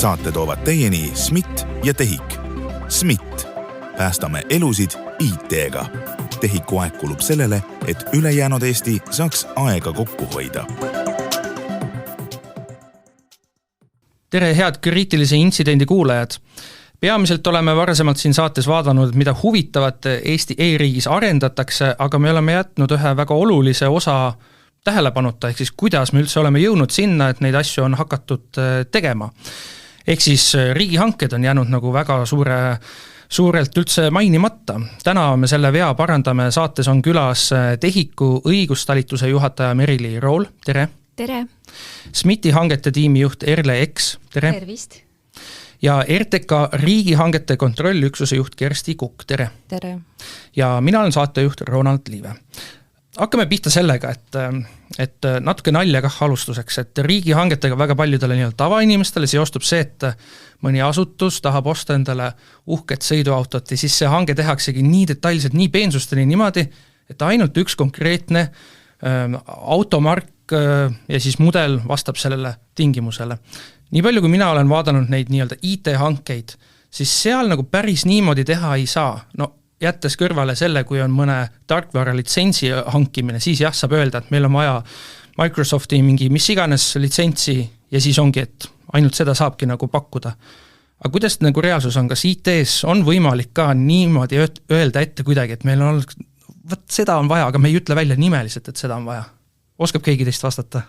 Saate toovad teieni SMIT ja TEHIK. SMIT. Päästame elusid IT-ga. TEHIKu aeg kulub sellele, et ülejäänud Eesti saaks aega kokku hoida. Tere, head kriitilise intsidendi kuulajad! Peamiselt oleme varasemalt siin saates vaadanud, mida huvitavat Eesti e-riigis arendatakse, aga me oleme jätnud ühe väga olulise osa tähelepanuta, ehk siis kuidas me üldse oleme jõudnud sinna, et neid asju on hakatud tegema. Ehk siis riigihanked on jäänud nagu väga suurelt üldse mainimata. Täna me selle vea parandame, saates on külas TEHIKu õigustalituse juhataja Merili Rool, tere! Tere! SMIT-i hangete tiimi juht Erle Eks, tere! Tervist! Ja RTK riigihangete kontrollüksuse juht Kersti Kukk, tere! Tere! Ja mina olen saatejuht Ronald Liive. Hakkame pihta sellega, et natuke nalja kah alustuseks, et riigihangetega väga paljudele tavainimestele seostub see, et mõni asutus tahab osta endale uhket sõiduautot ja siis see hange tehaksegi nii detailselt, nii peensusteni niimoodi, et ainult üks konkreetne automark ja siis mudel vastab sellele tingimusele. Nii palju, kui mina olen vaadanud neid IT-hankeid, siis seal nagu päris niimoodi teha ei saa. No jättes kõrvale selle, kui on mõne tarkvara litsentsi hankimine, siis jah, saab öelda, et meil on vaja Microsofti mingi mis iganes litsentsi ja siis ongi, et ainult seda saabki nagu pakkuda. Aga kuidas nagu reaalsus on, kas IT-s on võimalik ka niimoodi öelda ette kuidagi, et meil on olnud, seda on vaja, aga me ei ütle välja nimeliselt, et seda on vaja. Oskab keegi teist vastata?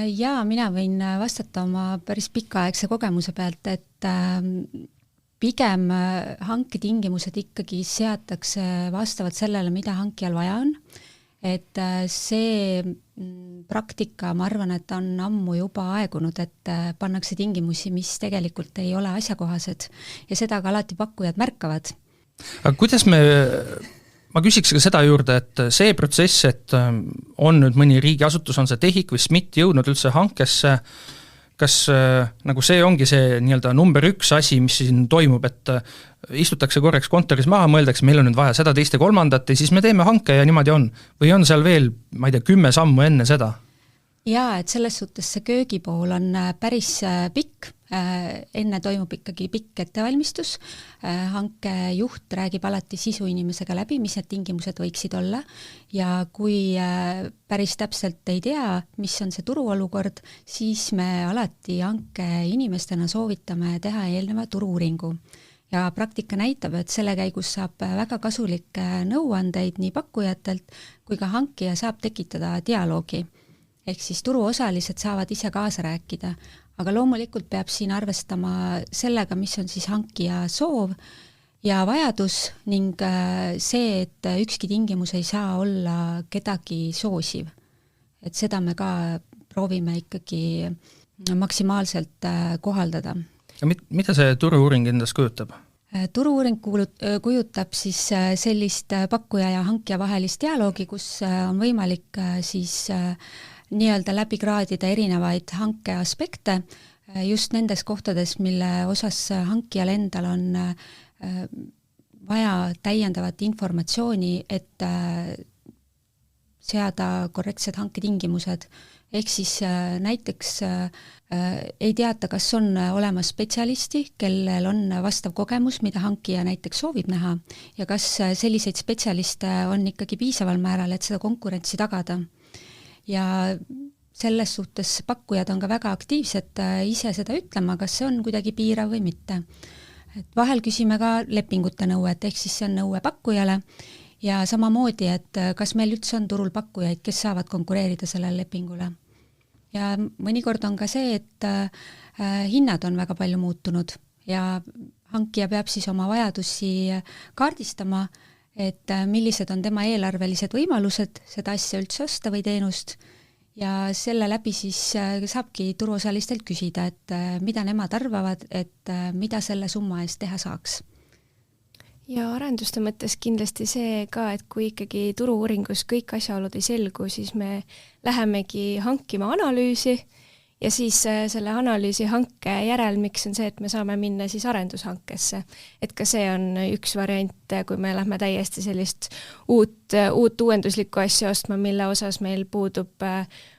Jaa, mina võin vastata oma päris pikaaegse kogemuse pealt, et pigem hanketingimused ikkagi seatakse vastavalt sellele, mida hankijal vaja on. Et see praktika, ma arvan, et on ammu juba aegunud, et pannakse tingimusi, mis tegelikult ei ole asjakohased ja seda ka alati pakkujad märkavad. Aga kuidas ma küsiks ka seda juurde, et see protsess, et on nüüd mõni riigiasutus, on see TEHIK või SMIT jõudnud üldse hankesse, kas nagu see ongi see number 1 asi, mis siin toimub, et istutakse korraks kontoris maha, mõeldakse, meil on nüüd vaja seda, teist ja kolmandat ja siis me teeme hanke ja niimoodi on. Või on seal veel, ma ei tea, 10 sammu enne seda? Jaa, et selles suhtes see köögipool on päris pikk. Enne toimub ikkagi pikk ettevalmistus. Hanke juht räägib alati sisuinimesega läbi, mis need tingimused võiksid olla. Ja kui päris täpselt ei tea, mis on see turuolukord, siis me alati hanke inimestena soovitame teha eelneva turu-uuringu. Ja praktika näitab, et selle käigus saab väga kasulikke nõuandeid nii pakkujatelt, kui ka hankija saab tekitada dialoogi. Ehk siis turuosalised saavad ise kaasa rääkida, aga loomulikult peab siin arvestama sellega, mis on siis hankija soov ja vajadus ning see, et ükski tingimus ei saa olla kedagi soosiv. Et seda me ka proovime ikkagi maksimaalselt kohaldada. Mida see turu-uuring endast kujutab? Turu-uuring kujutab siis sellist pakkuja ja hankija vahelist dialoogi, kus on võimalik siis nii-öelda läbi kraadida erinevaid hanke aspekte just nendes kohtades, mille osas hankijal endal on vaja täiendavat informatsiooni, et seada korrektsed hanketingimused. Ehk siis näiteks ei teata, kas on olemas spetsialisti, kellel on vastav kogemus, mida hankija näiteks soovib näha ja kas selliseid spetsialiste on ikkagi piisaval määral, et seda konkurentsi tagada. Ja selles suhtes pakkujad on ka väga aktiivsed ise seda ütlema, kas see on kuidagi piirav või mitte. Et vahel küsime ka lepingute nõuet, ehk siis see on nõue pakkujale ja samamoodi, et kas meil üldse on turul pakkujaid, kes saavad konkureerida sellele lepingule. Ja mõnikord on ka see, et hinnad on väga palju muutunud ja hankija peab siis oma vajadusi kaardistama, et millised on tema eelarvelised võimalused seda asja üldse osta või teenust ja selle läbi siis saabki turuosalistelt küsida, et mida nemad arvavad, et mida selle summa eest teha saaks. Ja arenduste mõttes kindlasti see ka, et kui ikkagi turu-uuringus kõik asjaolud ei selgu, siis me lähemegi hankima analüüsi ja siis selle analüüsi hanke järelmiks on see, et me saame minna siis arendushankesse. Et ka see on üks variant, kui me lähme täiesti sellist uut uuenduslikku asja ostma, mille osas meil puudub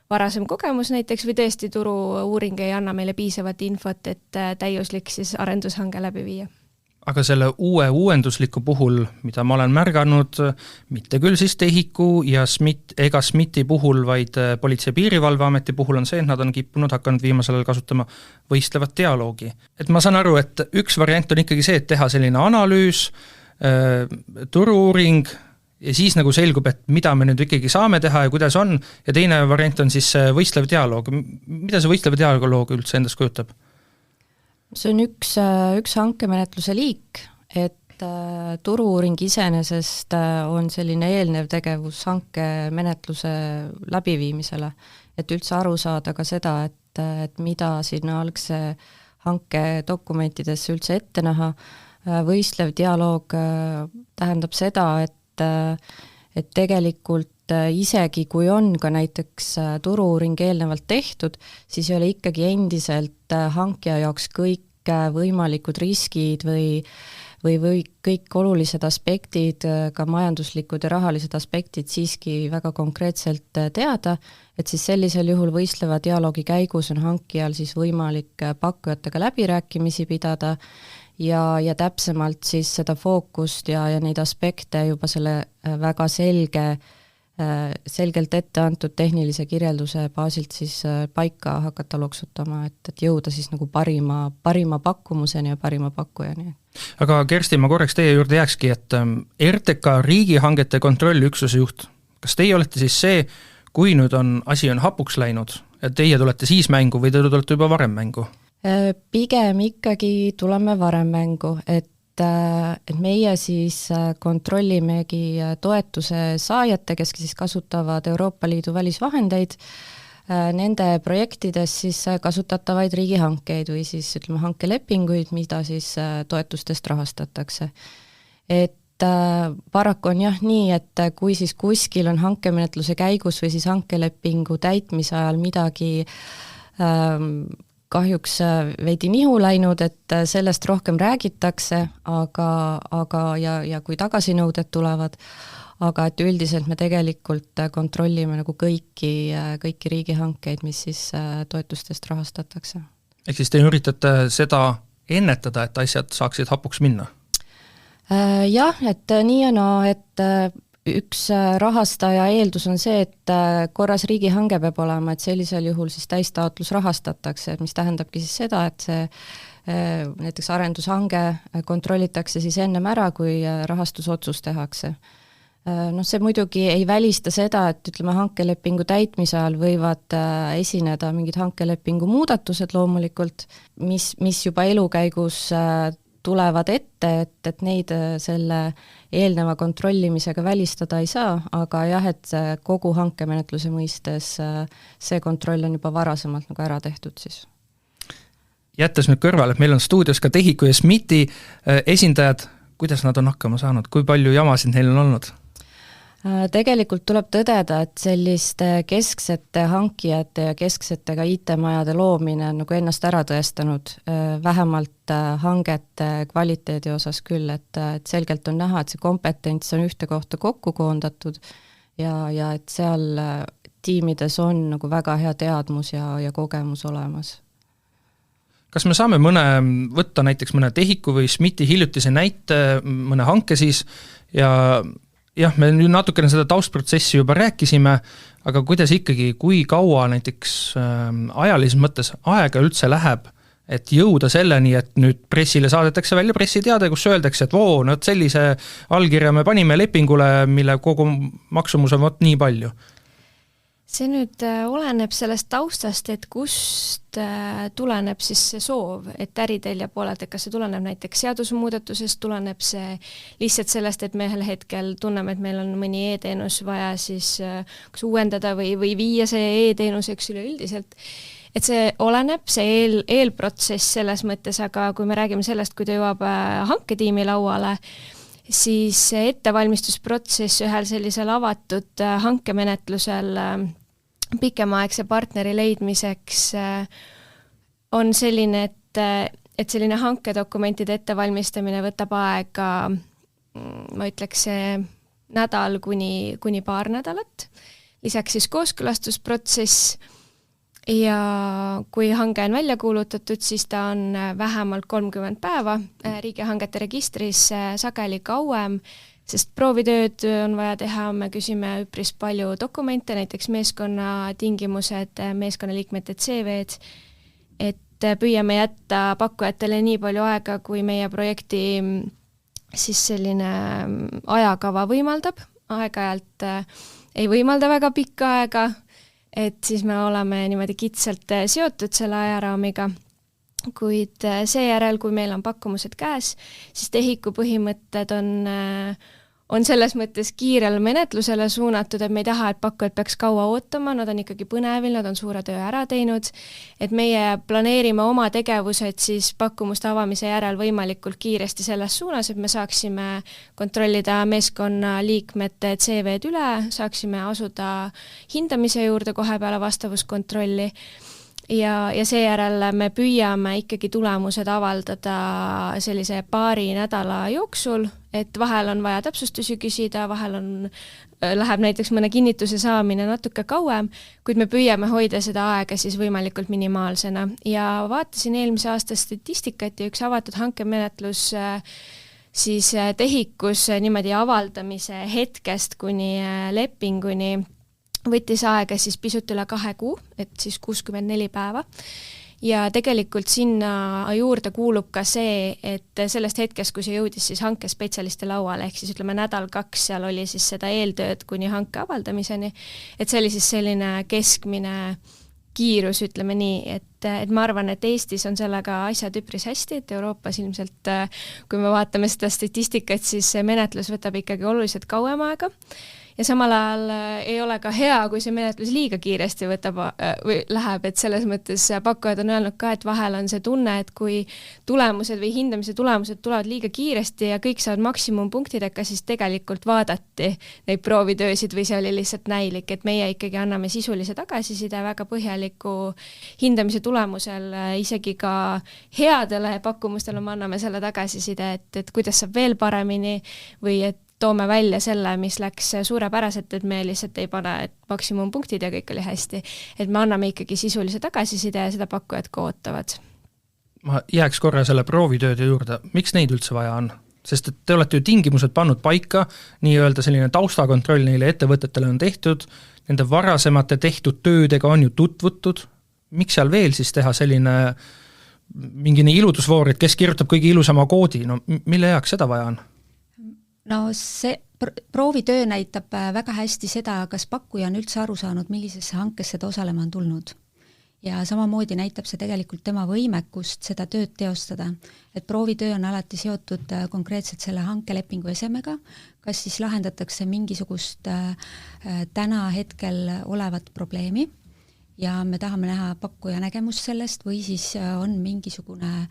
varasem kogemus näiteks või tõesti turu-uuring ei anna meile piisavat infot, et täiuslik siis arendushange läbi viia. Aga selle uuendusliku puhul, mida ma olen märganud, mitte küll siis TEHIK-u ja SMIT-i puhul, vaid Politsei- ja Piirivalveameti puhul on see, et nad on hakanud viimasel ajal kasutama võistlevat dialoogi. Et ma saan aru, et üks variant on ikkagi see, et teha selline analüüs, turu-uuring ja siis nagu selgub, et mida me nüüd ikkagi saame teha ja kuidas on, ja teine variant on siis võistlev dialoog. Mida see võistlev dialoog üldse endast kujutab? See on üks hankemenetluse liik, et turu-uuring iseenesest on selline eelnev tegevus hankemenetluse läbiviimisele, et üldse aru saada ka seda, et mida sinna algse hanke dokumentidesse üldse ette näha. Võistlev dialoog tähendab seda, et tegelikult isegi kui on ka näiteks turu-uuring eelnevalt tehtud, siis ei ole ikkagi endiselt hankija jaoks kõik võimalikud riskid või kõik olulised aspektid, ka majanduslikud ja rahalised aspektid siiski väga konkreetselt teada, et siis sellisel juhul võistleva dialoogi käigus on hankijal siis võimalik pakkujatega läbirääkimisi pidada ja täpsemalt siis seda fookust ja neid aspekte juba selle väga selgelt ette antud tehnilise kirjelduse baasilt siis paika hakata loksutama, et jõuda siis nagu parima pakkumuseni ja parima pakkujani. Aga Kersti, ma korraks teie juurde jääkski, et RTK riigihangete kontrollüksuse juht, kas teie olete siis see, kui nüüd asi on hapuks läinud, et teie tulete siis mängu või te tulete juba varem mängu? Pigem ikkagi tuleme varem mängu, et meie siis kontrollimegi toetuse saajate, kes siis kasutavad Euroopa Liidu välisvahendeid, nende projektides siis kasutatavaid riigihankeid või siis ütleme hankelepinguid, mida siis toetustest rahastatakse. Et paraku on jah nii, et kui siis kuskil on hankemenetluse käigus või siis hankelepingu täitmise ajal midagi kahjuks veidi nihu läinud, et sellest rohkem räägitakse, aga kui tagasinõuded tulevad, aga et üldiselt me tegelikult kontrollime nagu kõiki riigihankeid, mis siis toetustest rahastatakse. Ehk siis te üritate seda ennetada, et asjad saaksid hapuks minna? Jah, et nii ja naa, et üks rahastaja eeldus on see, et korras riigihange peab olema, et sellisel juhul siis täistaotlus rahastatakse, mis tähendabki siis seda, et see näiteks arendushange kontrollitakse siis ennem ära, kui rahastusotsus tehakse. See muidugi ei välista seda, et ütleme hankelepingu täitmise ajal võivad esineda mingid hankelepingu muudatused loomulikult, mis juba elukäigus tulevad ette, et neid selle eelneva kontrollimisega välistada ei saa, aga jah, et kogu hankemenetluse mõistes see kontroll on juba varasemalt nagu ära tehtud siis. Jättes nüüd kõrvale, et meil on stuudios ka TEHIK-u ja SMIT-i esindajad, kuidas nad on hakkama saanud, kui palju jamasid neil on olnud? Tegelikult tuleb tõdeda, et selliste kesksete hankijate ja kesksetega IT-majade loomine on nagu ennast ära tõestanud, vähemalt hangete kvaliteedi osas küll, et selgelt on näha, et see kompetents on ühte kohta kokku koondatud ja et seal tiimides on nagu väga hea teadmus ja kogemus olemas. Kas me saame võtta näiteks mõne TEHIK-u või SMIT-i hiljutise näite, mõne hanke siis ja jah, me nüüd natukene seda taustprotsessi juba rääkisime, aga kuidas ikkagi, kui kaua näiteks ajalises mõttes aega üldse läheb, et jõuda selleni, et nüüd pressile saadetakse välja pressiteade, kus öeldakse, et sellise allkirja me panime lepingule, mille kogu maksumus on nii palju? See nüüd oleneb sellest taustast, et kust tuleneb siis see soov, et äritelja poolelt, et kas see tuleneb näiteks seadusmuudatusest, tuleneb see lihtsalt sellest, et me ühel hetkel tunneme, et meil on mõni e-teenus vaja siis kas uuendada või viia see e-teenuseks üleüldiselt. Et see oleneb, see eelprotsess selles mõttes, aga kui me räägime sellest, kui ta jõuab hanketiimi lauale, siis ettevalmistusprotsess ühel sellisel avatud hankemenetlusel pikemaaegse partneri leidmiseks on selline, et selline hankedokumentide ettevalmistamine võtab aega, ma ütleks, nädal kuni paar nädalat. lisaks siis kooskõlastusprotsess ja kui hange on välja kuulutatud, siis ta on vähemalt 30 päeva riigihangete registris, sageli kauem, sest proovitööd on vaja teha, me küsime üpris palju dokumente, näiteks meeskonna tingimused, meeskonnaliikmete CV-d, et püüame jätta pakkujatele nii palju aega, kui meie projekti siis selline ajakava võimaldab, aeg-ajalt ei võimalda väga pikka aega, et siis me oleme niimoodi kitsalt seotud selle ajaraamiga, kuid seejärel, kui meil on pakkumused käes, siis tehiku põhimõtted on selles mõttes kiirele menetlusele suunatud, et me ei taha, et pakkujad peaks kaua ootama, nad on ikkagi põnevil, nad on suure töö ära teinud, et meie planeerime oma tegevused siis pakkumuste avamise järel võimalikult kiiresti selles suunas, et me saaksime kontrollida meeskonna liikmete CV-d üle, saaksime asuda hindamise juurde kohe peale vastavuskontrolli ja seejärel me püüame ikkagi tulemused avaldada sellise paari nädala jooksul, et vahel on vaja täpsustusi küsida, vahel läheb näiteks mõne kinnituse saamine natuke kauem, kuid me püüame hoida seda aega siis võimalikult minimaalsena. Ja vaatasin eelmise aasta statistikat ja üks avatud hankemenetlus siis tehikus niimoodi avaldamise hetkest kuni lepinguni võttis aega siis pisut üle 2 kuu, et siis 64 päeva. Ja tegelikult sinna juurde kuulub ka see, et sellest hetkest, kui see jõudis siis hankespetsialisti lauale, ehk siis ütleme 1-2 seal oli siis seda eeltööd kuni hanke avaldamiseni, et see oli siis selline keskmine kiirus, ütleme nii, et ma arvan, et Eestis on sellega asjad üpris hästi, et Euroopas ilmselt, kui me vaatame seda statistikat, siis see menetlus võtab ikkagi oluliselt kauem aega. Ja samal ajal ei ole ka hea, kui see menetlus liiga kiiresti või läheb, et selles mõttes pakkujad on öelnud ka, et vahel on see tunne, et kui tulemused või hindamise tulemused tulevad liiga kiiresti ja kõik saavad maksimumpunktidega, siis tegelikult vaadati neid proovitöösid või see oli lihtsalt näilik, et meie ikkagi anname sisulise tagasiside väga põhjaliku hindamise tulemusel, isegi ka headele pakkumustele me anname selle tagasiside, et kuidas saab veel paremini või et toome välja selle, mis läks suurepäraselt, et me lihtsalt ei pane maksimumpunktid ja kõik oli hästi. Et me anname ikkagi sisulise tagasiside ja seda pakkujad ka ootavad. Ma jääks korra selle proovitööde juurde. Miks neid üldse vaja on? Sest et te olete ju tingimused pannud paika, nii-öelda selline taustakontroll neile ettevõtetele on tehtud, nende varasemate tehtud töödega on ju tutvutud. Miks seal veel siis teha selline mingine iludusvoor, et kes kirjutab kõige ilusama koodi? No mille jaoks seda vaja on? No see proovitöö näitab väga hästi seda, kas pakkuja on üldse aru saanud, millisesse hankesse ta osalema on tulnud. Ja samamoodi näitab see tegelikult tema võimekust seda tööd teostada. Et proovitöö on alati seotud konkreetselt selle hankelepingu esemega, kas siis lahendatakse mingisugust täna hetkel olevat probleemi ja me tahame näha pakkuja nägemust sellest või siis on mingisugune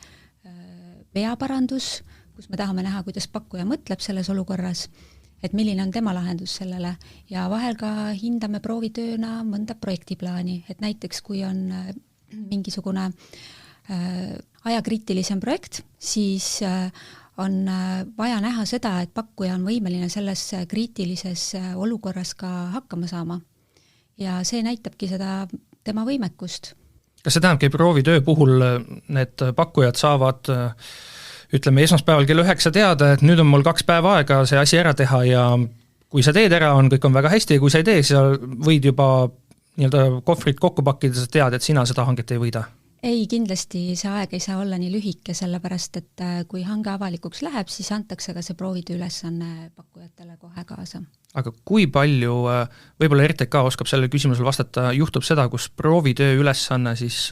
veaparandus, kus me tahame näha, kuidas pakkuja mõtleb selles olukorras, et milline on tema lahendus sellele ja vahel ka hindame proovitööna mõnda projektiplaani, et näiteks kui on mingisugune ajakriitilisem projekt, siis on vaja näha seda, et pakkuja on võimeline selles kriitilises olukorras ka hakkama saama. Ja see näitabki seda tema võimekust. Kas see tähendabki proovitöö puhul need pakkujad saavad ütleme esmaspäeval kell 9 teada, et nüüd on mul 2 päeva aega see asi ära teha ja kui sa teed ära, kõik on väga hästi ja kui sa ei tee, siis võid juba nii-öelda kohvrit kokku pakkida, sa tead, et sina seda hanget ei võida? Ei, kindlasti see aeg ei saa olla nii lühike, sellepärast et kui hange avalikuks läheb, siis antakse ka see proovitöö ülesanne pakkujatele kohe kaasa. Aga kui palju, võib-olla RTK oskab sellele küsimusele vastata, juhtub seda, kus proovitöö ülesanne siis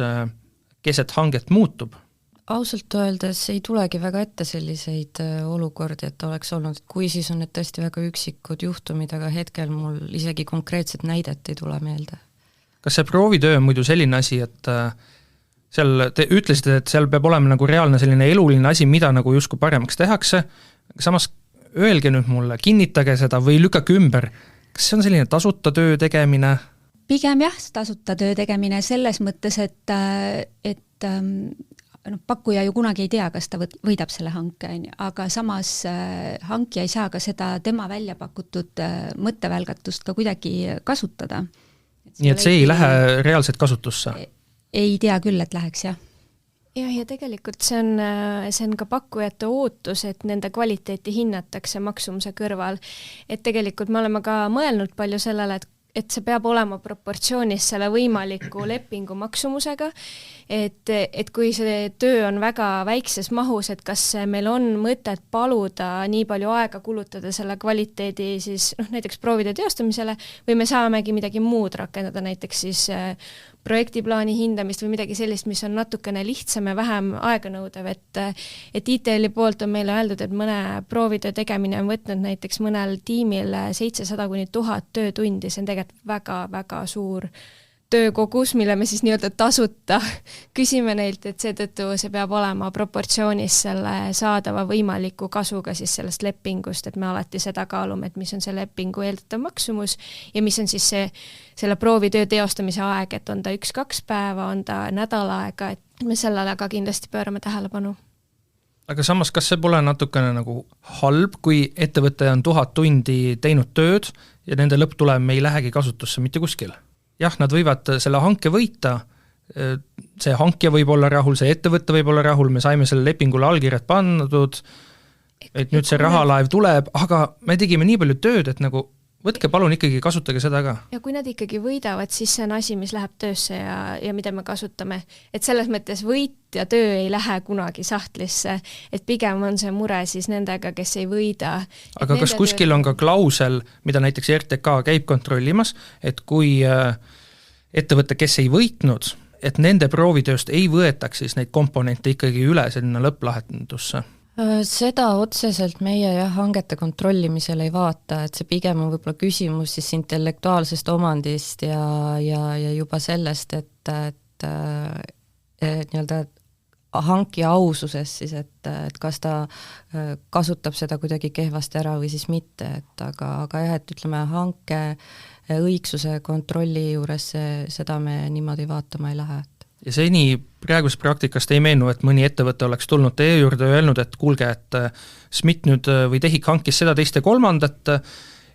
keset hanget muutub? Ausalt öeldes ei tulegi väga ette selliseid olukordi, et oleks olnud, et kui siis on need tõesti väga üksikud juhtumid, aga hetkel mul isegi konkreetset näidet ei tule meelde. Kas see proovitöö on muidu selline asi, et seal te ütlesite, et seal peab olema nagu reaalne selline eluline asi, mida nagu justkui paremaks tehakse, samas öelge nüüd mulle, kinnitage seda või lükake ümber, kas see on selline tasuta töö tegemine? Pigem jah, tasuta töö tegemine selles mõttes, et pakkuja ju kunagi ei tea, kas ta võidab selle hanke, aga samas hankija ei saa ka seda tema välja pakutud mõttevälgatust ka kuidagi kasutada. Nii et see ei lähe reaalselt kasutusse? Ei tea küll, et läheks, jah. Jah, ja tegelikult see on ka pakkujate ootus, et nende kvaliteeti hinnatakse maksumuse kõrval. Et tegelikult me oleme ka mõelnud palju sellele, et see peab olema proportsioonis selle võimaliku lepingu maksumusega, et kui see töö on väga väikses mahus, et kas meil on mõtet paluda nii palju aega kulutada selle kvaliteedi siis näiteks proovide teostamisele või me saamegi midagi muud rakendada, näiteks siis projektiplaani hindamist või midagi sellist, mis on natukene lihtsam ja vähem aeganõudev, et ITL-i poolt on meile öeldud, et mõne proovitöö tegemine on võtnud näiteks mõnel tiimil 700–1000 töötundi, see on tegelikult väga-väga suur töökogus, mille me siis nii-öelda tasuta küsime neilt, et seetõttu see peab olema proportsioonis selle saadava võimaliku kasuga siis sellest lepingust, et me alati seda kaalume, et mis on see lepingu eeldatav maksumus ja mis on siis selle proovitöö teostamise aeg, et on ta 1-2 päeva, on ta nädal aega, et me sellele ka kindlasti pöörame tähelepanu. Aga samas, kas see pole natukene nagu halb, kui ettevõte on 1000 tundi teinud tööd ja nende lõpptulem ei lähegi kasutusse mitte kuskil? Jah, nad võivad selle hanke võita, see hankija võib olla rahul, see ettevõtte võib olla rahul, me saime selle lepingule allkirjad pandud, et nüüd see rahalaev tuleb, aga me tegime nii palju tööd, et nagu võtke palun ikkagi, kasutage seda ka. Ja kui nad ikkagi võidavad, siis see on asi, mis läheb töösse ja mida me kasutame. Et selles mõttes võit ja töö ei lähe kunagi sahtlisse, et pigem on see mure siis nendega, kes ei võida. Aga kas kuskil on ka klausel, mida näiteks RTK käib kontrollimas, et kui ettevõte, kes ei võitnud, et nende proovitööst ei võetaks siis neid komponente ikkagi üle selline lõpplahendusse? Seda otseselt meie hangete kontrollimisel ei vaata, et see pigem on võib-olla küsimus siis intellektuaalsest omandist ja juba sellest, et nii-öelda hankija aususest siis, et kas ta kasutab seda kuidagi kehvasti ära või siis mitte, et aga jah, et ütleme hanke õigsuse kontrolli juures seda me niimoodi vaatama ei lähe. Ja seni praegust praktikast ei meenu, et mõni ettevõte oleks tulnud teie juurde ja öelnud, et kuulge, et SMIT nüüd või TEHIK hankis seda, teist ja kolmandat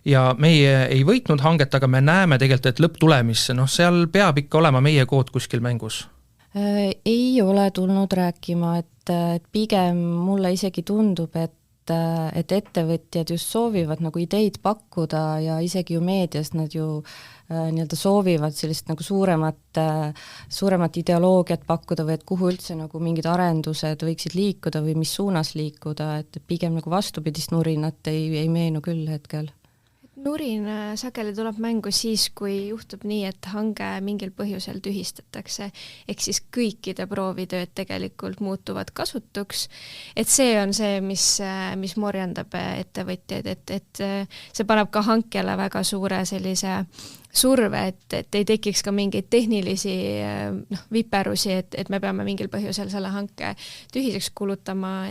ja meie ei võitnud hanget, aga me näeme tegelikult, et lõpptulemisse, seal peab ikka olema meie kood kuskil mängus. Ei ole tulnud rääkima, et pigem mulle isegi tundub, et ettevõtjad just soovivad nagu ideid pakkuda ja isegi ju meedias nad ju nii-öelda soovivad sellist nagu suuremat ideoloogiat pakkuda või et kuhu üldse nagu mingid arendused võiksid liikuda või mis suunas liikuda, et pigem nagu vastupidist nurinat ei meenu küll hetkel. Nurin sageli tuleb mängu siis, kui juhtub nii, et hange mingil põhjusel tühistatakse, ehk siis kõikide proovitööd tegelikult muutuvad kasutuks, et see on see, mis morjandab ettevõtjaid, et see paneb ka hankjale väga suure sellise surve, et ei tekiks ka mingeid tehnilisi viperusi, et me peame mingil põhjusel selle hanke tühiseks kulutama,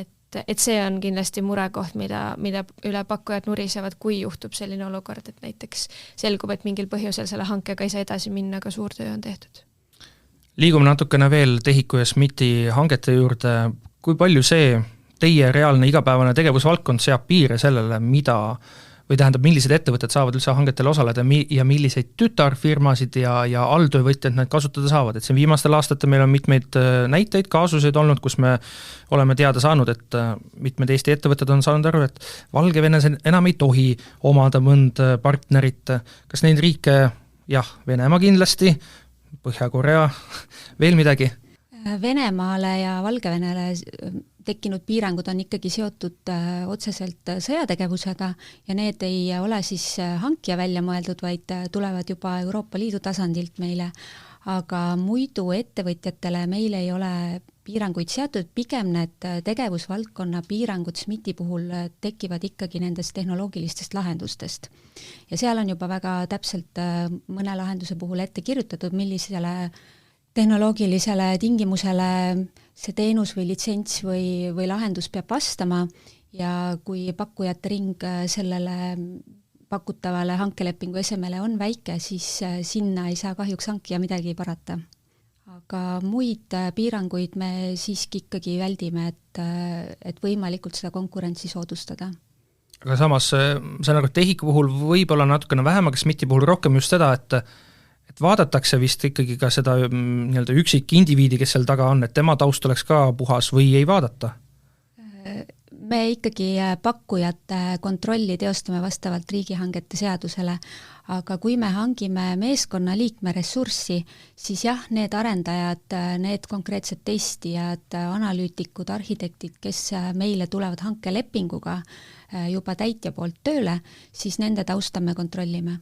et see on kindlasti murekoht, mida üle pakkujad nurisevad, kui juhtub selline olukord, et näiteks selgub, et mingil põhjusel selle hankega ei saa edasi minna, aga suur töö on tehtud. Liigume natukene veel TEHIK-u ja SMIT-i hangete juurde. Kui palju see teie reaalne igapäevane tegevusvaldkond seab piire sellele, või tähendab, millised ettevõtted saavad üldse hangetel osaleda ja milliseid tütarfirmasid ja alltöövõtjad need kasutada saavad, et siin viimastel aastatel meil on mitmeid näiteid, kaasuseid olnud, kus me oleme teada saanud, et mitmed Eesti ettevõtted on saanud aru, et Valgevenes enam ei tohi omada mõnd partnerit, kas neid riike, Venemaa kindlasti, Põhja-Korea, veel midagi? Venemaale ja Valgevenele tekkinud piirangud on ikkagi seotud otseselt sõjategevusega ja need ei ole siis hankija välja mõeldud, vaid tulevad juba Euroopa Liidu tasandilt meile. Aga muidu ettevõtjatele meil ei ole piiranguid seatud, pigem need tegevusvaldkonna piirangud SMIT-i puhul tekivad ikkagi nendest tehnoloogilistest lahendustest. Ja seal on juba väga täpselt mõne lahenduse puhul ette kirjutatud, millisele tehnoloogilisele tingimusele see teenus või litsents või lahendus peab vastama ja kui pakkujate ring sellele pakutavale hankelepingu esemele on väike, siis sinna ei saa kahjuks hankija midagi parata. aga muid piiranguid me siiski ikkagi väldime, et võimalikult seda konkurentsi soodustada. Aga samas, see nagu TEHIK puhul võib-olla natukene vähem, aga SMIT-i puhul rohkem just seda, et vaadatakse vist ikkagi ka seda nii-öelda üksik indiviidi, kes seal taga on, et tema taust oleks ka puhas või ei vaadata? Me ikkagi pakkujate kontrolli teostame vastavalt riigihangete seadusele, aga kui me hangime meeskonna liikme ressurssi, siis jah, need arendajad, need konkreetsed testijad, analüütikud, arhitektid, kes meile tulevad hankelepinguga juba täitja poolt tööle, siis nende tausta me kontrollime.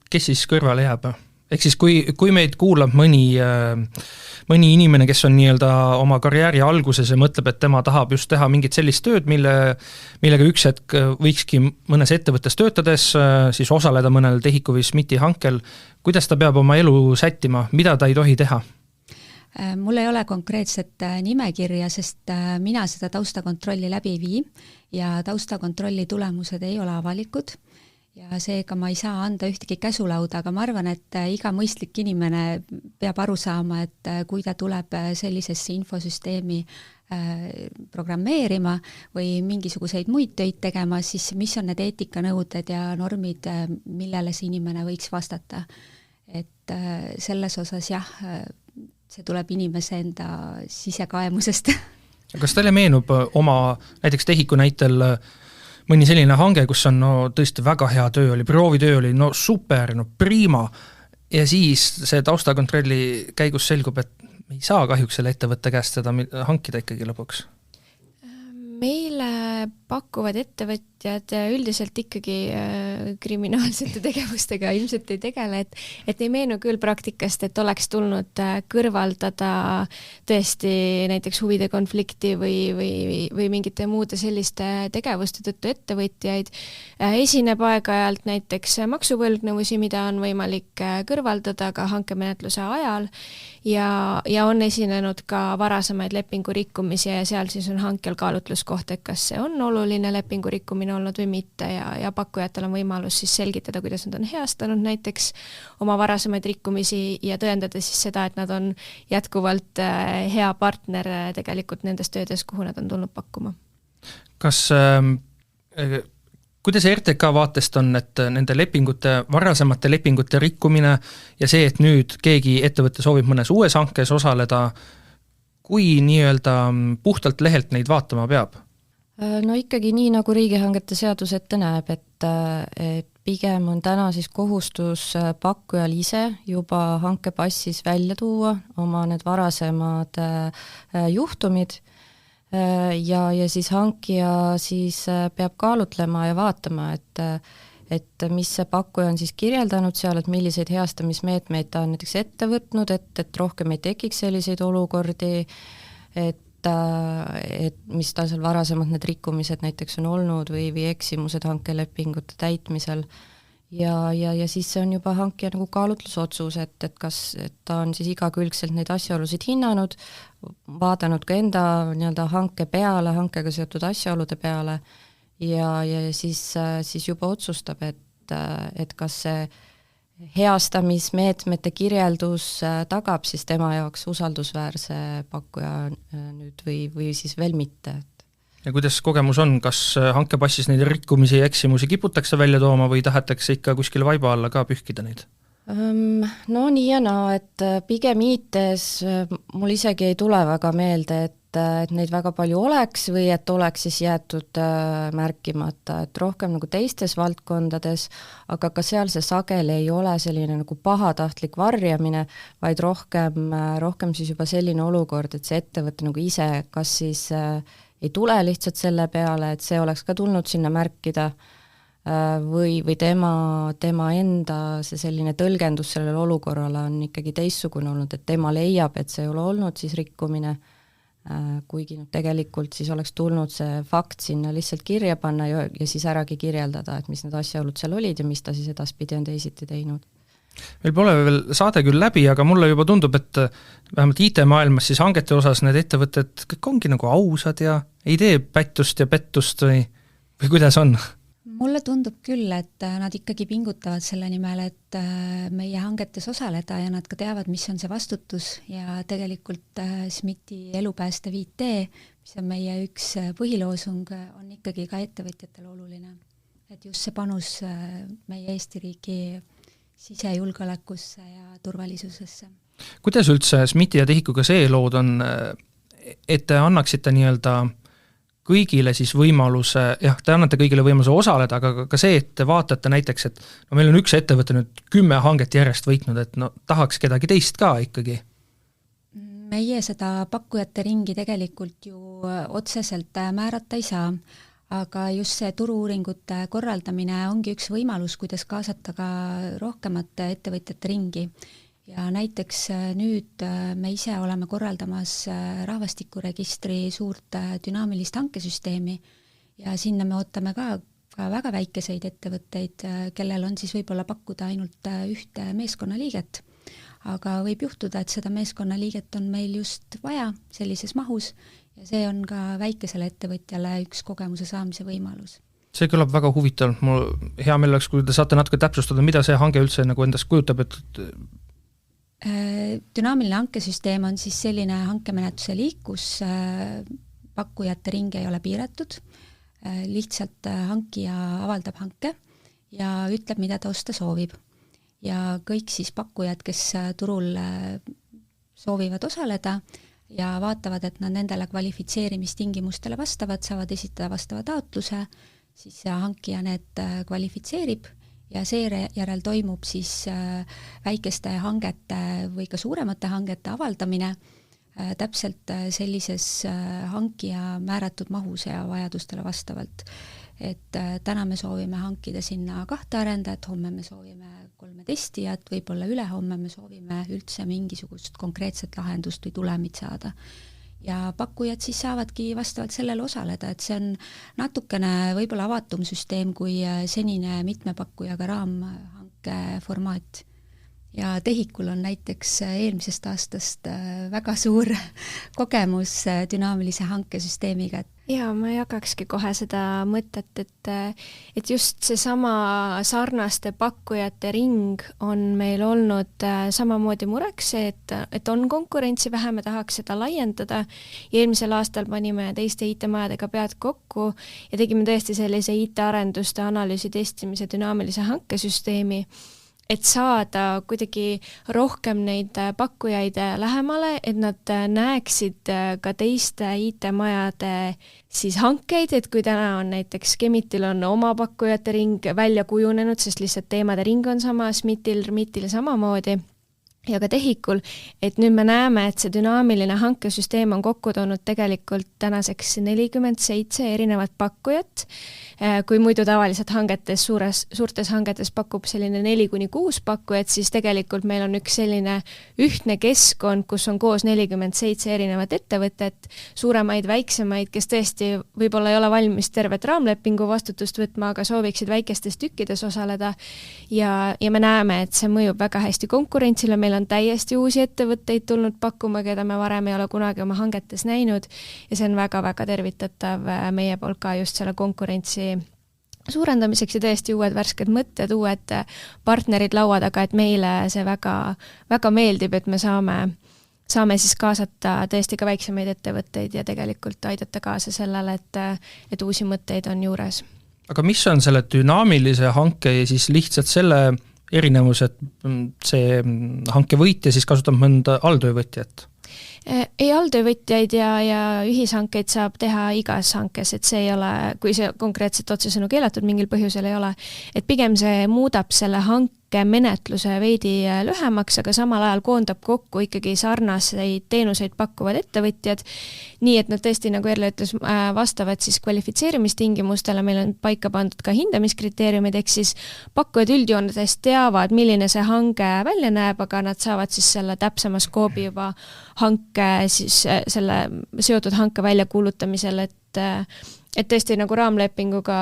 Kes siis kõrvale jääb? Ehk siis kui meid kuulab mõni inimene, kes on nii-öelda oma karjääri alguses ja mõtleb, et tema tahab just teha mingit sellist tööd, millega üks hetk võikski mõnes ettevõttes töötades siis osaleda mõnel TEHIK-u või SMIT-i hankel, kuidas ta peab oma elu sättima, mida ta ei tohi teha? Mul ei ole konkreetset nimekirja, sest mina seda taustakontrolli läbi ei vii ja taustakontrolli tulemused ei ole avalikud ja seega ma ei saa anda ühtegi käsulauda, aga ma arvan, et iga mõistlik inimene peab aru saama, et kui ta tuleb sellisesse infosüsteemi programmeerima või mingisuguseid muid töid tegema, siis mis on need eetikanõuded ja normid, millele see inimene võiks vastata. Et selles osas jah, see tuleb inimese enda sisekaemusest. Kas teile meenub oma näiteks TEHIK-u näitel mõni selline hange, kus on tõesti väga hea töö oli, proovitöö oli super, prima ja siis see taustakontrolli käigus selgub, et me ei saa kahjuks selle ettevõtte käest seda hankida ikkagi lõpuks? Meile pakuvad ettevõtjad üldiselt ikkagi kriminaalsete tegevustega ilmselt ei tegele, et ei meenu küll praktikast, et oleks tulnud kõrvaldada tõesti näiteks huvide konflikti või mingite muude selliste tegevuste tõttu ettevõtjaid. Esineb aeg-ajalt näiteks maksuvõlgnevusi, mida on võimalik kõrvaldada ka hankemenetluse ajal ja on esinenud ka varasemaid lepingurikkumisi ja seal siis on hankel kaalutluskoht, et kas see on oluline lepingurikkumine olnud või mitte ja pakkujatel on võimalus siis selgitada, kuidas nad on heastanud näiteks oma varasemaid rikkumisi ja tõendada siis seda, et nad on jätkuvalt hea partner tegelikult nendes töödes, kuhu nad on tulnud pakkuma. Kas kuidas RTK vaatest on, et nende varasemate lepingute rikkumine ja see, et nüüd keegi ettevõte soovib mõnes uues hankes osaleda, kui nii-öelda puhtalt lehelt neid vaatama peab? No ikkagi nii, nagu riigihangete seadus ette näeb, et pigem on täna siis kohustus pakkujal ise juba hankepassis välja tuua oma need varasemad juhtumid ja siis hankija siis peab kaalutlema ja vaatama, et mis see pakkuja on siis kirjeldanud seal, et milliseid heastamismeetmeid ta on näiteks ette võtnud, et rohkem ei tekiks selliseid olukordi, et mis ta seal varasemalt need rikkumised näiteks on olnud või eksimused hankelepingute täitmisel ja siis see on juba hankija nagu kaalutlusotsus, et kas et ta on siis igakülgselt neid asjaolusid hinnanud, vaadanud ka enda nii-öelda hanke peale, hankega seotud asjaolude peale ja siis juba otsustab, et kas see heastamismeetmete kirjeldus tagab siis tema jaoks usaldusväärse pakkuja nüüd või siis veel mitte. Ja kuidas kogemus on, kas hankepassis neid rikkumisi ja eksimusi kiputakse välja tooma või tahetakse ikka kuskil vaiba alla ka pühkida neid? No nii ja naa, et pigem IT-s mul isegi ei tule väga meelde, et neid väga palju oleks või et oleks siis jäetud märkimata, et rohkem nagu teistes valdkondades, aga ka seal see sageli ei ole selline nagu pahatahtlik varjamine, vaid rohkem siis juba selline olukord, et see ettevõte nagu ise kas siis ei tule lihtsalt selle peale, et see oleks ka tulnud sinna märkida või tema enda see selline tõlgendus sellele olukorrale on ikkagi teistsugune olnud, et tema leiab, et see ei ole olnud siis rikkumine, kuigi tegelikult siis oleks tulnud see fakt sinna lihtsalt kirja panna ja siis äragi kirjeldada, et mis need asjaolud seal olid ja mis ta siis edaspidi on teisiti teinud. Meil pole veel saade küll läbi, aga mulle juba tundub, et vähemalt IT-maailmas siis hangete osas need ettevõtted kõik ongi nagu ausad ja ei tee pättust ja pettust või kuidas on? mulle tundub küll, et nad ikkagi pingutavad selle nimel, et meie hangetes osaleda ja nad ka teavad, mis on see vastutus ja tegelikult SMIT-i elupäästev IT, mis on meie üks põhiloosung, on ikkagi ka ettevõtjatele oluline. Et just see panus meie Eesti riigi sisejulgeolekusse ja turvalisusesse. Kuidas üldse SMIT-i ja TEHIK-uga see lood on, et te annaksite nii-öelda kõigile siis võimaluse, te annate kõigile võimaluse osaleda, aga ka see, et te vaatate näiteks, et no meil on üks ettevõte nüüd 10 hanget järjest võitnud, et no tahaks kedagi teist ka ikkagi. Meie seda pakkujate ringi tegelikult ju otseselt määrata ei saa, aga just see turu-uuringute korraldamine ongi üks võimalus, kuidas kaasata ka rohkemat ettevõtjate ringi. Ja näiteks nüüd me ise oleme korraldamas rahvastikuregistri suurt dünaamilist hankesüsteemi ja sinna me ootame ka väga väikeseid ettevõtteid, kellel on siis võib-olla pakkuda ainult ühte meeskonnaliiget. Aga võib juhtuda, et seda meeskonnaliiget on meil just vaja sellises mahus ja see on ka väikesele ettevõtjale üks kogemuse saamise võimalus. See kõlab väga huvitav. Mul hea meel oleks, kui te saate natuke täpsustada, mida see hange üldse nagu endast kujutab, et dünaamiline hankesüsteem on siis selline hankemenetluse liik, kus pakkujate ring ei ole piiratud, lihtsalt hankija avaldab hanke ja ütleb, mida ta osta soovib. Ja kõik siis pakkujad, kes turul soovivad osaleda ja vaatavad, et nad nendele kvalifitseerimistingimustele vastavad, saavad esitada vastava taotluse, siis hankija need kvalifitseerib ja seejärel toimub siis väikeste hangete või ka suuremate hangete avaldamine täpselt sellises hankija määratud mahus ja vajadustele vastavalt. Et täna me soovime hankida sinna 2 arendajat, homme me soovime 3 testijat, võib-olla ülehomme me soovime üldse mingisugust konkreetset lahendust või tulemit saada. Ja pakkujad siis saavadki vastavalt sellele osaleda, et see on natukene võib-olla avatum süsteem kui senine mitmepakkujaga raamhanke formaat. Ja TEHIK-ul on näiteks eelmisest aastast väga suur kogemus dünaamilise hankesüsteemiga. Ja ma jagakski kohe seda mõtet, et just see sama sarnaste pakkujate ring on meil olnud samamoodi mureks, et on konkurentsi vähe, me tahaks seda laiendada ja eelmisel aastal panime teiste IT-majadega pead kokku ja tegime tõesti sellise IT-arenduste analüüsi testimise dünaamilise hankesüsteemi, et saada kuidagi rohkem neid pakkujaid lähemale, et nad näeksid ka teiste IT-majade siis hankeid, et kui täna on näiteks Chemitil on oma pakkujate ring välja kujunenud, sest lihtsalt teemade ring on sama, SMIT-il samamoodi ja ka TEHIK-ul, et nüüd me näeme, et see dünaamiline hankesüsteem on kokku toonud tegelikult tänaseks 47 erinevat pakkujat, kui muidu tavaliselt hangetes, suurtes hangetes pakub selline 4-6 pakkujat, siis tegelikult meil on üks selline ühtne keskkond, kus on koos 47 erinevat ettevõtet, suuremaid, väiksemaid, kes tõesti võib-olla ei ole valmis tervet raamlepingu vastutust võtma, aga sooviksid väikestes tükkides osaleda ja me näeme, et see mõjub väga hästi konkurentsile, meil on täiesti uusi ettevõtteid tulnud pakkuma, keda me varem ei ole kunagi oma hangetes näinud ja see on väga-väga tervitatav meie poolt ka just selle konkurentsi suurendamiseks ja tõesti uued värsked mõtted, uued partnerid laua taga, et meile see väga, väga meeldib, et me saame siis kaasata tõesti ka väiksemaid ettevõtteid ja tegelikult aidata kaasa sellele, et uusi mõtteid on juures. Aga mis on selle dünaamilise hanke ja siis lihtsalt selle erinevus, et see hanke võitja siis kasutab mõnda alltöövõtjat? Ei, alltöövõtjaid ja ühishankeid saab teha igas hankes, et see ei ole, kui see konkreetselt otsesõnu keelatud mingil põhjusel ei ole, et pigem see muudab selle hanke menetluse veidi lühemaks, aga samal ajal koondab kokku ikkagi sarnaseid teenuseid pakkuvad ettevõtjad, nii et nad tõesti, nagu Erle ütles, vastavad siis kvalifitseerimistingimustele, meil on paika pandud ka hindamiskriteeriumid, ehk siis pakkujad üldjoontes teavad, milline see hange välja näeb, aga nad saavad siis selle täpsema skoobi juba hanke, siis selle seotud hanke väljakuulutamisel, et tõesti nagu raamlepinguga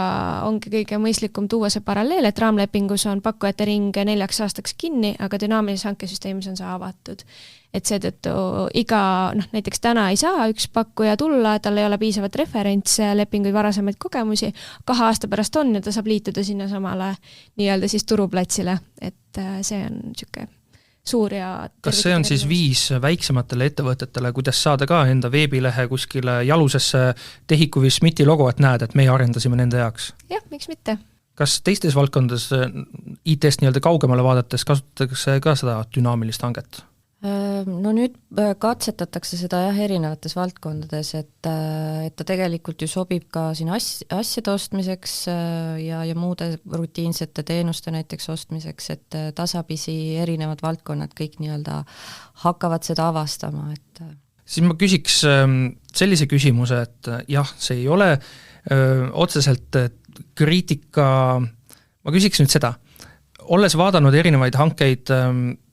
ongi kõige mõistlikum tuua see paralleel, et raamlepingus on pakkujate ring 4 aastaks kinni, aga dünaamilises hankesüsteemis on see avatud. Et seetõttu näiteks täna ei saa üks pakkuja tulla, tal ei ole piisavat referentslepinguid, varasemaid kogemusi, 2 aasta pärast on ja ta saab liituda sinna samale nii-öelda siis turuplatsile, et see on niisugune suur ja kas see on siis viis väiksematele ettevõtetele, kuidas saada ka enda veebilehe kuskile jalusesse Tehiku või SMIT-i logo, et näed, et meie arendasime nende jaoks? Jah, miks mitte? Kas teistes valdkondades IT-st nii-öelda kaugemale vaadates kasutatakse ka seda dünaamilist hanget? No nüüd katsetatakse seda erinevates valdkondades, et ta tegelikult ju sobib ka siin asjade ostmiseks ja muude rutiinsete teenuste näiteks ostmiseks, et tasapisi erinevad valdkonnad kõik nii-öelda hakkavad seda avastama, et siis ma küsiks sellise küsimuse, et jah, see ei ole otseselt kriitika, ma küsiks nüüd seda, olles vaadanud erinevaid hankeid,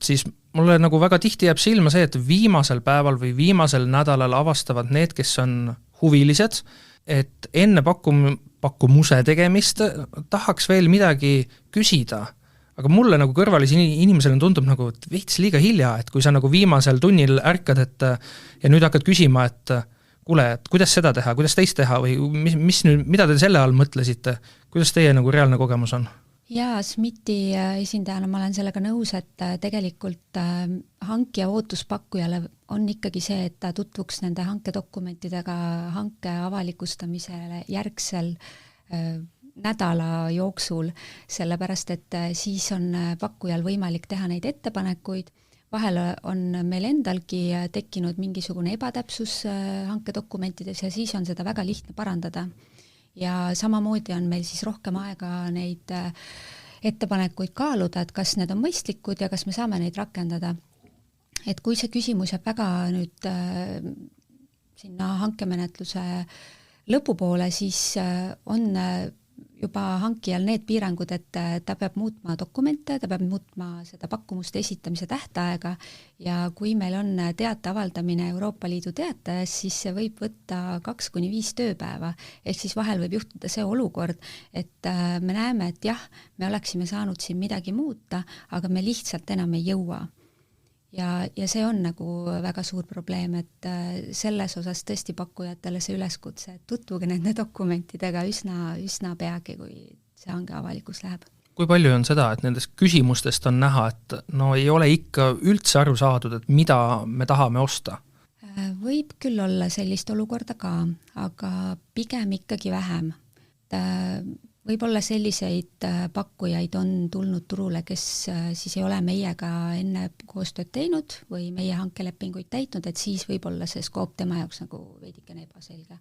siis mulle nagu väga tihti jääb silma see, et viimasel päeval või viimasel nädalal avastavad need, kes on huvilised, et enne pakkumuse tegemist tahaks veel midagi küsida. Aga mulle nagu kõrvalise inimesele tundub nagu veits liiga hilja, et kui sa nagu viimasel tunnil ärkad, ja nüüd hakkad küsima, et kuule, et kuidas seda teha, kuidas teist teha või mida te selle all mõtlesite, kuidas teie nagu reaalne kogemus on? Jaa, SMIT-i esindajana ma olen sellega nõus, et tegelikult hankija ootuspakkujale on ikkagi see, et ta tutvuks nende hankedokumentidega hanke avalikustamisele järgsel nädala jooksul, sellepärast et siis on pakkujal võimalik teha neid ettepanekuid. Vahel on meil endalgi tekkinud mingisugune ebatäpsus hankedokumentides ja siis on seda väga lihtne parandada. Ja samamoodi on meil siis rohkem aega neid ettepanekuid kaaluda, et kas need on mõistlikud ja kas me saame neid rakendada. Et kui see küsimus jääb väga nüüd sinna hankemenetluse lõpupoole, siis on juba hankijal need piirangud, et ta peab muutma dokumente, ta peab muutma seda pakkumuste esitamise tähtaega ja kui meil on teate avaldamine Euroopa Liidu teatajas, siis see võib võtta 2-5 tööpäeva. Ehk siis vahel võib juhtuda see olukord, et me näeme, et jah, me oleksime saanud siin midagi muuta, aga me lihtsalt enam ei jõua. Ja see on nagu väga suur probleem, et selles osas tõesti pakkujatele see üleskutse, et tutvuge nende dokumentidega üsna peagi, kui see hange avalikus läheb. Kui palju on seda, et nendest küsimustest on näha, et no ei ole ikka üldse aru saadud, et mida me tahame osta? Võib küll olla sellist olukorda ka, aga pigem ikkagi vähem. Võib-olla selliseid pakkujaid on tulnud turule, kes siis ei ole meiega enne koostööd teinud või meie hankelepinguid täitnud, et siis võib-olla see skoop tema jaoks nagu veidikene ebaselge.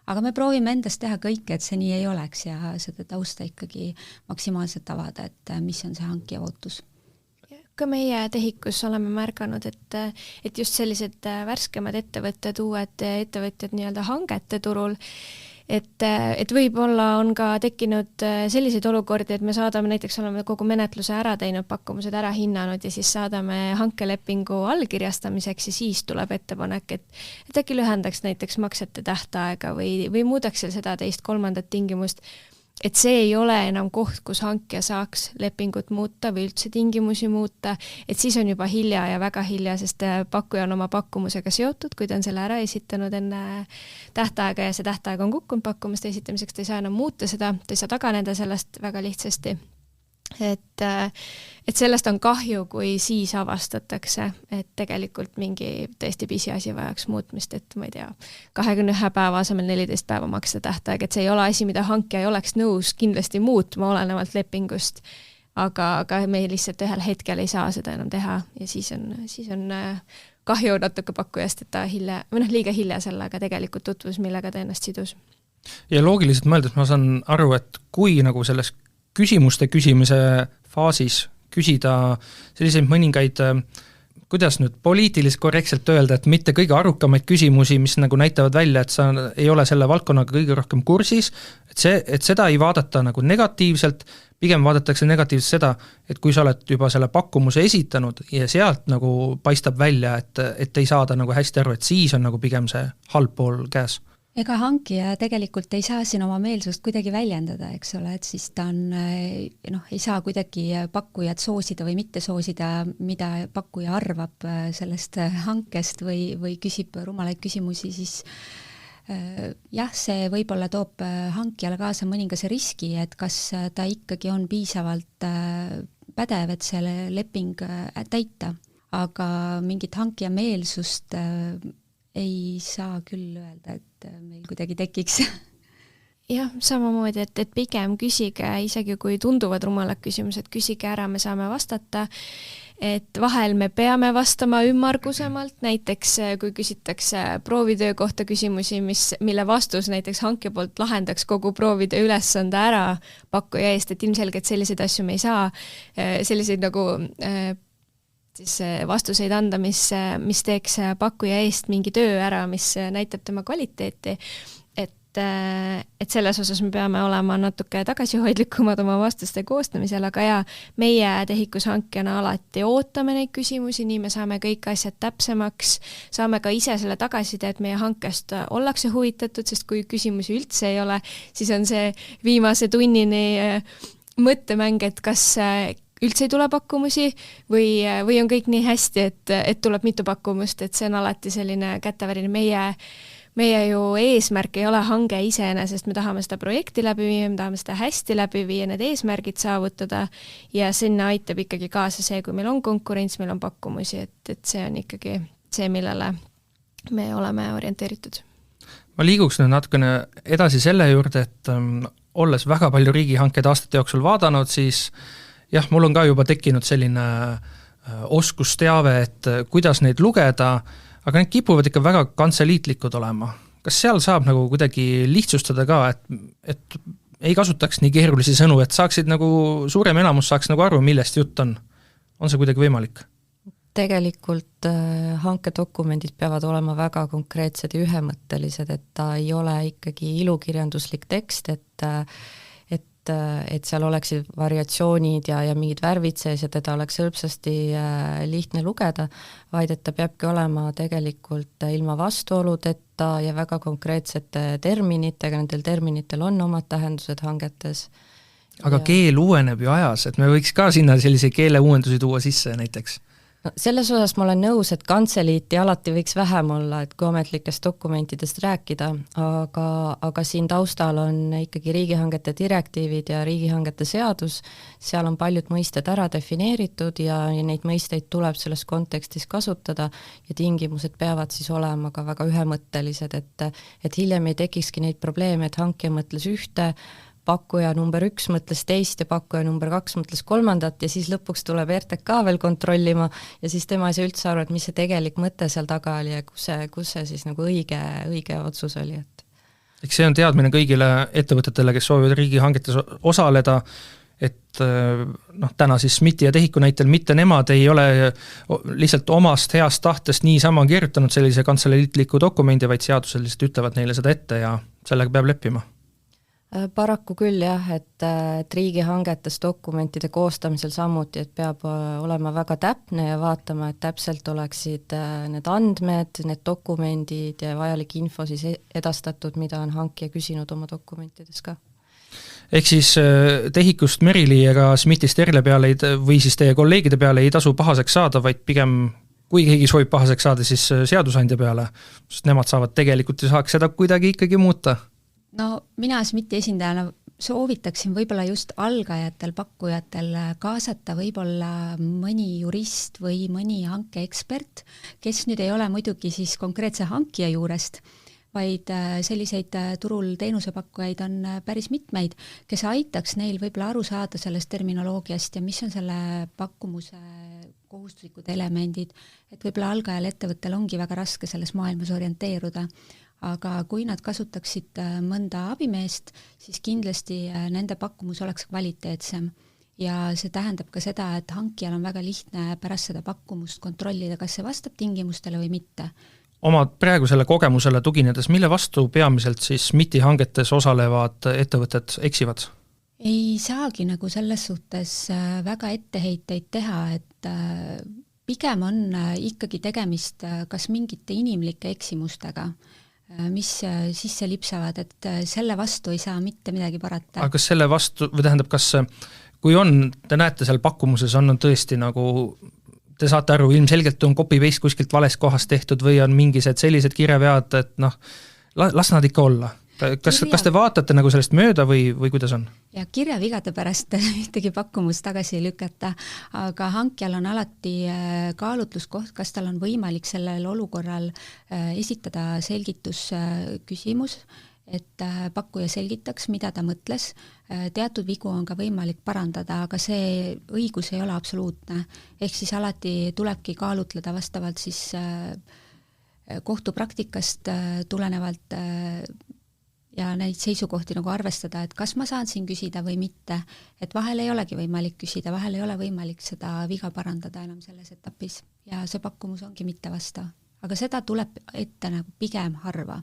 Aga me proovime endast teha kõike, et see nii ei oleks ja seda tausta ikkagi maksimaalselt avada, et mis on see hankija ootus. Ka meie Tehikus oleme märganud, et just sellised värskemad ettevõtted, uued ettevõtjad nii-öelda hangete turul, et võib-olla on ka tekkinud selliseid olukordi, et me saadame, näiteks oleme kogu menetluse ära teinud, pakkumused ära hinnanud ja siis saadame hankelepingu allkirjastamiseks ja siis tuleb ettepanek, et äkki lühendaks näiteks maksete tähtaega või muudaks seal seda teist kolmandat tingimust, et see ei ole enam koht, kus hankija saaks lepingut muuta või üldse tingimusi muuta, et siis on juba hilja ja väga hilja, sest pakkuja on oma pakkumusega seotud, kui ta on selle ära esitanud enne tähtaega ja see tähtaeg on kukkunud pakkumuste esitamiseks, ta ei saa enam muuta seda, ta ei saa taganeda sellest väga lihtsasti. Et sellest on kahju, kui siis avastatakse, et tegelikult mingi tõesti pisiasi vajaks muutmist, et ma ei tea, 21 päeva asemel 14 päeva maksta tähtaeg, et see ei ole asi, mida hankija ei oleks nõus kindlasti muutma olenevalt lepingust, aga me lihtsalt ühel hetkel ei saa seda enam teha ja siis on kahju natuke pakkujast, et ta liiga hilja sellega tegelikult tutvus, millega ta ennast sidus. Ja loogiliselt mõeldes ma saan aru, et kui nagu selles küsimuste küsimise faasis küsida selliseid mõningaid, kuidas nüüd poliitiliselt korrektselt öelda, et mitte kõige arukamaid küsimusi, mis nagu näitavad välja, et sa ei ole selle valdkonnaga kõige rohkem kursis, et seda ei vaadata nagu negatiivselt, pigem vaadatakse negatiivselt seda, et kui sa oled juba selle pakkumuse esitanud ja sealt nagu paistab välja, et ei saada nagu hästi aru, et siis on nagu pigem see halb pool käes. ega hankija tegelikult ei saa siin oma meelsust kuidagi väljendada, eks ole, et siis ta on, ei saa kuidagi pakkujat soosida või mitte soosida, mida pakkuja arvab sellest hankest või küsib rumalaid küsimusi, siis jah, see võib-olla toob hankijale kaasa mõningase riski, et kas ta ikkagi on piisavalt pädev, et selle leping täita, aga mingit hankija meelsust ei saa küll öelda, et meil kuidagi tekiks. Jah, samamoodi, et pigem küsige, isegi kui tunduvad rumalad küsimused, küsige ära, me saame vastata, et vahel me peame vastama ümmargusemalt, näiteks kui küsitakse proovitöö kohta küsimusi, mille vastus näiteks hankija poolt lahendaks kogu proovitöö ülesande ära pakkuja eest, et ilmselgelt selliseid asju me ei saa, selliseid nagu siis vastuseid anda, mis teeks pakkuja eest mingi töö ära, mis näitab tema kvaliteeti, et selles osas me peame olema natuke tagasihoidlikumad oma vastuste koostamisel, aga ja meie TEHIK-us hankijana alati ootame neid küsimusi, nii me saame kõik asjad täpsemaks, saame ka ise selle tagasiside, et meie hankest ollakse huvitatud, sest kui küsimusi üldse ei ole, siis on see viimase tunnini mõttemäng, et kas üldse ei tule pakkumusi või on kõik nii hästi, et tuleb mitu pakkumust, et see on alati selline kätevärine. Meie ju eesmärk ei ole hange iseenesest, me tahame seda projekti läbi viia, me tahame seda hästi läbi viia, need eesmärgid saavutada ja sinna aitab ikkagi kaasa see, kui meil on konkurents, meil on pakkumusi, et see on ikkagi see, millele me oleme orienteeritud. Ma liiguks nüüd natukene edasi selle juurde, et olles väga palju riigihankeid aastate jooksul vaadanud, siis jah, mul on ka juba tekkinud selline oskusteave, et kuidas neid lugeda, aga need kipuvad ikka väga kantseliitlikud olema. Kas seal saab nagu kuidagi lihtsustada ka, et ei kasutaks nii keerulisi sõnu, et saaksid nagu suurem enamus saaks nagu aru, millest jutt on? On see kuidagi võimalik? Tegelikult hankedokumendid peavad olema väga konkreetsed ja ühemõttelised, et ta ei ole ikkagi ilukirjanduslik tekst, et seal oleksid variatsioonid ja mingid värvid sees ja teda oleks hõlpsasti lihtne lugeda, vaid et ta peabki olema tegelikult ilma vastuoludeta ja väga konkreetsete terminitega, nendel terminitel on omad tähendused hangetes. Aga keel uueneb ju ajas, et me võiks ka sinna sellise keeleuuendusi tuua sisse näiteks. No, selles osas ma olen nõus, et kantseliiti alati võiks vähem olla, et kui ametlikest dokumentidest rääkida, aga siin taustal on ikkagi riigihangete direktiivid ja riigihangete seadus, seal on paljud mõisted ära defineeritud ja neid mõisteid tuleb selles kontekstis kasutada ja tingimused peavad siis olema ka väga ühemõttelised, et hiljem ei tekikski neid probleeme, et hankija mõtles ühte, pakkuja number 1 mõtles teist ja pakkuja number 2 mõtles kolmandat ja siis lõpuks tuleb RTK veel kontrollima ja siis tema ei saa üldse aru, et mis see tegelik mõte seal taga oli ja kus see siis nagu õige otsus oli. Eks see on teadmine kõigile ettevõtetele, kes soovivad riigihangetes osaleda, et täna siis SMIT-i ja TEHIK-u näitel mitte nemad ei ole lihtsalt omast heast tahtest niisama kirjutanud sellise kantseliitliku dokumendi, vaid seadusel lihtsalt ütlevad neile seda ette ja sellega peab leppima. Paraku küll jah, et riigihangetes dokumentide koostamisel samuti, et peab olema väga täpne ja vaatama, et täpselt oleksid need andmed, need dokumendid ja vajalik info siis edastatud, mida on hankija küsinud oma dokumentides ka. Ehk siis TEHIK-ust Merili ega SMIT-ist Erle peale või siis teie kolleegide peale ei tasu pahaseks saada, vaid pigem kui keegi soovib pahaseks saada, siis seadusandja peale, sest nemad saavad tegelikult ja saaks seda kuidagi ikkagi muuta. No mina SMIT-i esindajana soovitaksin võib-olla just algajatel, pakkujatel kaasata võib-olla mõni jurist või mõni hankeekspert, kes nüüd ei ole muidugi siis konkreetse hankija juurest, vaid selliseid turul teenusepakkujaid on päris mitmeid, kes aitaks neil võib-olla aru saada sellest terminoloogiast ja mis on selle pakkumuse kohustuslikud elemendid, et võib-olla algajal ettevõttel ongi väga raske selles maailmas orienteeruda. Aga kui nad kasutaksid mõnda abimeest, siis kindlasti nende pakkumus oleks kvaliteetsem. Ja see tähendab ka seda, et hankijal on väga lihtne pärast seda pakkumust kontrollida, kas see vastab tingimustele või mitte. Oma praegusele kogemusele tuginedes, mille vastu peamiselt siis SMIT-i hangetes osalevad ettevõtted eksivad? Ei saagi nagu selles suhtes väga etteheiteid teha, et pigem on ikkagi tegemist kas mingite inimlike eksimustega. mis sisse lipsavad, et selle vastu ei saa mitte midagi parata. aga kas selle vastu, või tähendab, kas kui on, te näete seal pakkumuses, on tõesti nagu, te saate aru, ilmselgelt on copy-paste kuskilt valest kohast tehtud või on mingised sellised kirjavead, et las nad ikka olla. Kas te vaatate nagu sellest mööda või kuidas on? Ja kirjavigade pärast ühtegi pakkumust tagasi lükata, aga hankjal on alati kaalutluskoht, kas tal on võimalik sellel olukorral esitada selgitusküsimus, et pakkuja selgitaks, mida ta mõtles. Teatud vigu on ka võimalik parandada, aga see õigus ei ole absoluutne. Ehk siis alati tulebki kaalutleda vastavalt siis kohtupraktikast tulenevalt ja neid seisukohti nagu arvestada, et kas ma saan siin küsida või mitte, et vahel ei olegi võimalik küsida, vahel ei ole võimalik seda viga parandada enam selles etapis ja see pakkumus ongi mitte vastav. Aga seda tuleb ette nagu pigem harva.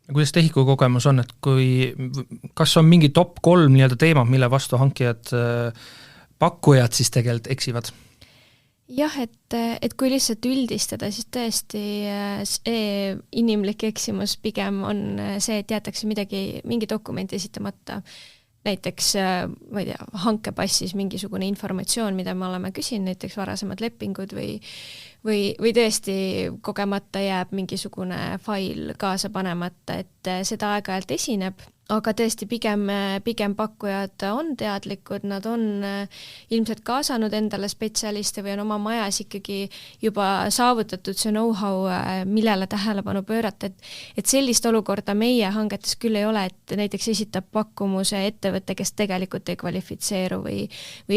Kuidas tehiku kogemus on, et kas on mingi top 3 nii-öelda teema, mille vastu hankijad, pakkujad siis tegelikult eksivad? Jah, et kui lihtsalt üldistada, siis tõesti inimlik eksimus pigem on see, et jäetakse mingi dokumenti esitamata. Näiteks, ma ei tea, hankepassis mingisugune informatsioon, mida me oleme küsinud, näiteks varasemad lepingud või tõesti kogemata jääb mingisugune fail kaasa panemata, et seda aeg-ajalt esineb. Aga tõesti pigem pakkujad on teadlikud, nad on ilmselt kaasanud endale spetsialiste või on oma majas ikkagi juba saavutatud see know-how, millele tähelepanu pöörata, et sellist olukorda meie hangetes küll ei ole, et näiteks esitab pakkumuse ettevõtte, kes tegelikult ei kvalifitseeru või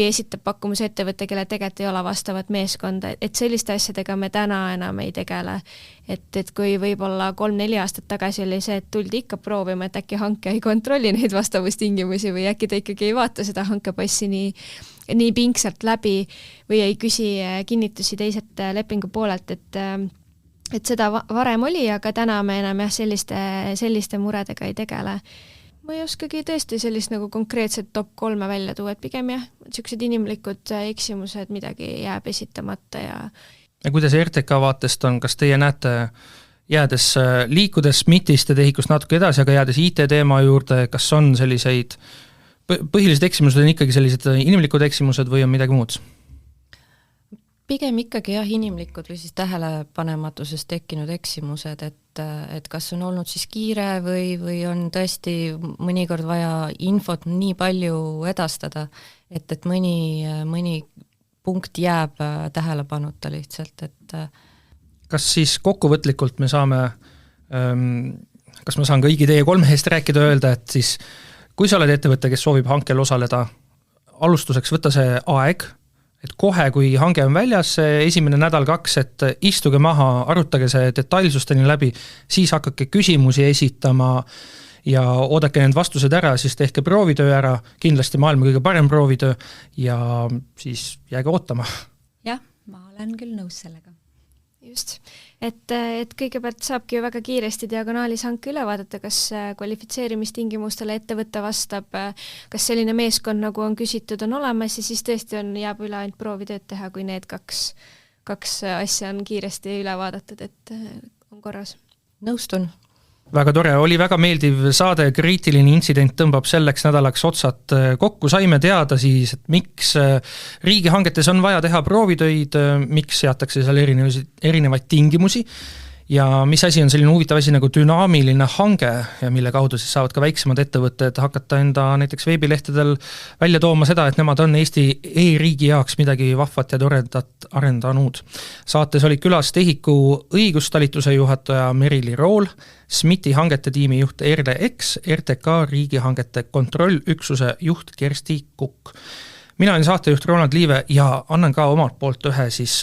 esitab pakkumuse ettevõtte, kelle tegelikult ei ole vastavat meeskonda, et selliste asjadega me täna enam ei tegele. Et kui võib-olla 3-4 aastat tagasi oli see, et tuldi ikka proovima, et äkki hanke ei kontrolli neid vastavustingimusi või äkki ta ikkagi ei vaata seda hankepassi nii pingsalt läbi või ei küsi kinnitusi teiselt lepingu poolelt, et seda varem oli, aga täna me enam selliste muredega ei tegele. Ma ei oskagi tõesti sellist nagu konkreetset top 3 välja tuua, et pigem sellised inimlikud eksimused, midagi jääb esitamata ja kuidas RTK vaatest on, kas teie näete, jäädes liikudes SMIT-ist ja tehikust natuke edasi, aga jäädes IT-teema juurde, kas on selliseid, põhilised eksimused on ikkagi sellised inimlikud eksimused või on midagi muud? Pigem ikkagi inimlikud või siis tähelepanematusest tekkinud eksimused, et kas on olnud siis kiire või on tõesti mõnikord vaja infot nii palju edastada, et mõni punkt jääb tähelepanuta lihtsalt, et kas siis kokkuvõtlikult me saame, kas ma saan ka kõigi teie 3 eest rääkida öelda, et siis kui sa oled ettevõte, kes soovib hankel osaleda, alustuseks võtta see aeg, et kohe, kui hange on väljas, esimene nädal-2, et istuge maha, arutage see detailsusteni läbi, siis hakake küsimusi esitama ja oodake need vastused ära, siis tehke proovitöö ära, kindlasti maailma kõige parem proovitöö ja siis jääge ootama. Jah, ma olen küll nõus sellega. Just, et kõigepealt saabki ju väga kiiresti diagonaalis hanke üle vaadata, kas kvalifitseerimistingimustele ettevõtte vastab, kas selline meeskond, nagu on küsitud, on olemas ja siis tõesti jääb üle ainult proovitööd teha, kui need kaks asja on kiiresti üle vaadatud, et on korras. Nõustun. Väga tore, oli väga meeldiv saade, kriitiline intsident tõmbab selleks nädalaks otsad kokku, saime teada siis, et miks riigihangetes on vaja teha proovitöid, miks seatakse seal erinevaid tingimusi ja mis asi on selline huvitav asi nagu dünaamiline hange ja mille kaudu siis saavad ka väiksemad ettevõtted hakata enda näiteks veebilehtedel välja tooma seda, et nemad on Eesti e-riigi jaoks midagi vahvat ja toredat arendanud. Saates oli külas tehiku õigustalituse juhataja Merili Rool, SMIT-i hangete tiimi juht Erle Eks, RTK riigihangete kontrollüksuse juht Kersti Kukk. Mina olen saatejuht Ronald Liive ja annan ka omalt poolt ühe siis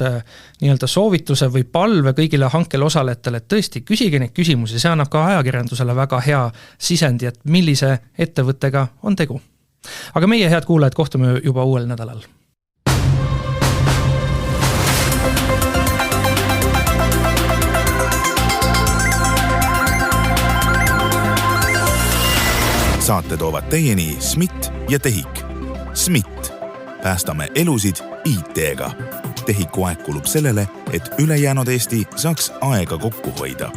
nii-öelda soovituse või palve kõigile hankel osalejatele, et tõesti küsige neid küsimusi, see annab ka ajakirjandusele väga hea sisendi, et millise ettevõttega on tegu. Aga meie head kuulajad kohtume juba uuel nädalal. Saate toovad teieni SMIT ja tehik. SMIT. Päästame elusid IT-ga. Tehiku aeg kulub sellele, et ülejäänud Eesti saaks aega kokku hoida.